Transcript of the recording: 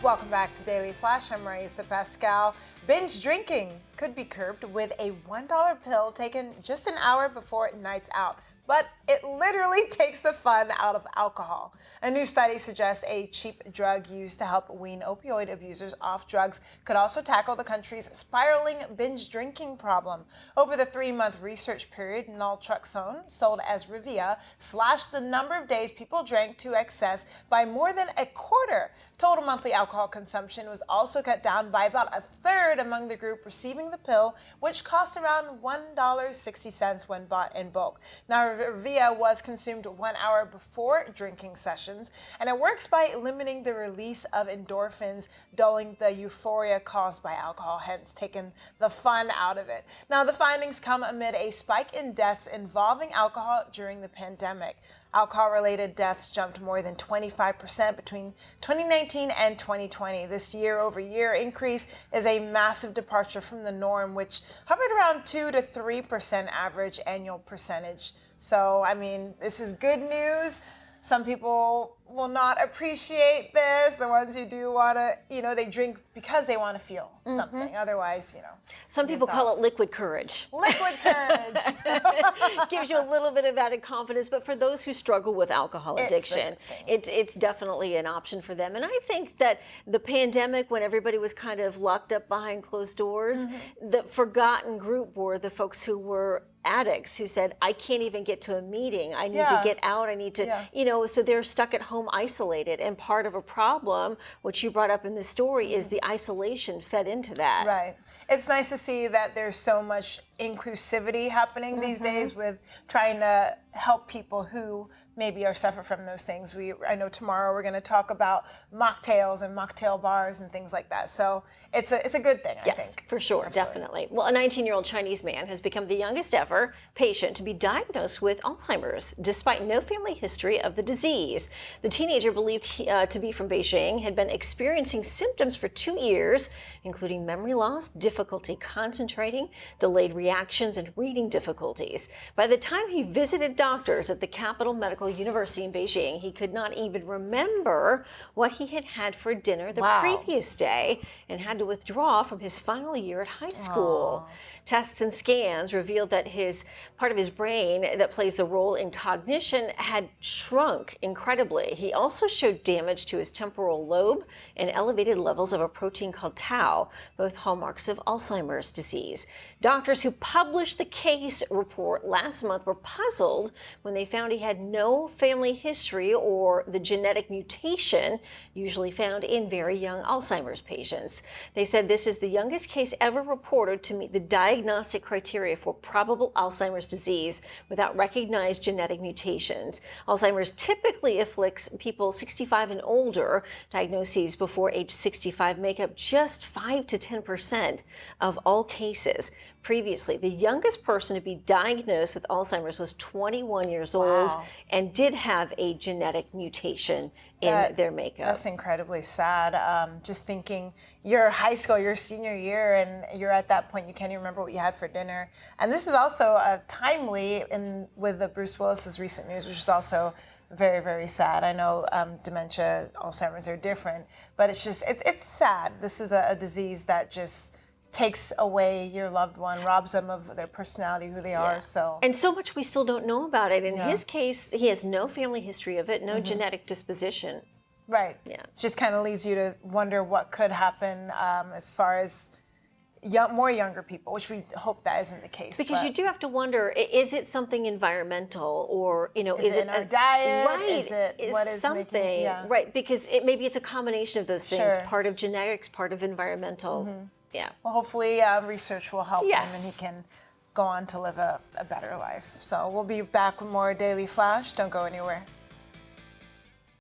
Welcome back to Daily Flash. I'm Riesa. Pascal. Binge drinking could be curbed with a $1 pill taken just an hour before nights out. But it literally takes the fun out of alcohol. A new study suggests a cheap drug used to help wean opioid abusers off drugs could also tackle the country's spiraling binge drinking problem. Over the 3-month research period, naltrexone, sold as Riesa, slashed the number of days people drank to excess by more than a quarter. Total monthly alcohol consumption was also cut down by about a third among the group receiving the pill, which cost around $1.60 when bought in bulk. Now, Riesa was consumed 1 hour before drinking sessions, and it works by limiting the release of endorphins, dulling the euphoria caused by alcohol, hence taking the fun out of it. Now, the findings come amid a spike in deaths involving alcohol during the pandemic. Alcohol-related deaths jumped more than 25% between 2019 and 2020. This year-over-year increase is a massive departure from the norm, which hovered around 2 to 3% average annual percentage. So, I mean, this is good news. Some people will not appreciate this. The ones who do want to, they drink because they want to feel something. Otherwise, Some people call it liquid courage. Liquid courage. Gives you a little bit of added confidence, but for those who struggle with alcohol addiction, it's definitely an option for them. And I think that the pandemic, when everybody was kind of locked up behind closed doors, the forgotten group were the folks who were addicts who said, I can't even get to a meeting. I need to get out. I need to, so they're stuck at home isolated. And part of a problem, which you brought up in the story, is the isolation fed into that. Right. It's nice to see that there's so much inclusivity happening these days with trying to help people who maybe are suffer from those things. I know tomorrow we're going to talk about mocktails and mocktail bars and things like that. So it's a good thing, I think. Yes, for sure, Absolutely. definitely. Well, a 19-year-old Chinese man has become the youngest ever patient to be diagnosed with Alzheimer's, despite no family history of the disease. The teenager, believed to be from Beijing, had been experiencing symptoms for 2 years, including memory loss, difficulty concentrating, delayed reactions, and reading difficulties. By the time he visited doctors at the Capital Medical University in Beijing, he could not even remember what he had had for dinner the previous day and had to withdraw from his final year at high school. Tests and scans revealed that part of his brain that plays the role in cognition had shrunk incredibly. He also showed damage to his temporal lobe and elevated levels of a protein called tau, both hallmarks of Alzheimer's disease. Doctors who published the case report last month were puzzled when they found he had no family history or the genetic mutation usually found in very young Alzheimer's patients. They said this is the youngest case ever reported to meet the diagnostic criteria for probable Alzheimer's disease without recognized genetic mutations. Alzheimer's typically afflicts people 65 and older. Diagnoses before age 65 make up just 5 to 10% of all cases. Previously, the youngest person to be diagnosed with Alzheimer's was 21 years old and did have a genetic mutation in their makeup. That's incredibly sad. Just thinking you're high school, your senior year, and you're at that point, you can't even remember what you had for dinner. And this is also timely with the Bruce Willis's recent news, which is also very, very sad. I know dementia, Alzheimer's are different, but it's sad. This is a disease that just takes away your loved one, robs them of their personality, who they are. And so much we still don't know about it. In his case, he has no family history of it, no genetic disposition. Right. Yeah. It just kind of leads you to wonder what could happen as far as more younger people, which we hope that isn't the case. Because you do have to wonder, is it something environmental, or is it in our diet? Right. Is it what is something? Right. Because maybe it's a combination of those things. Part of genetics, part of environmental. Yeah. Well, hopefully research will help him and he can go on to live a better life. So we'll be back with more Daily Flash. Don't go anywhere.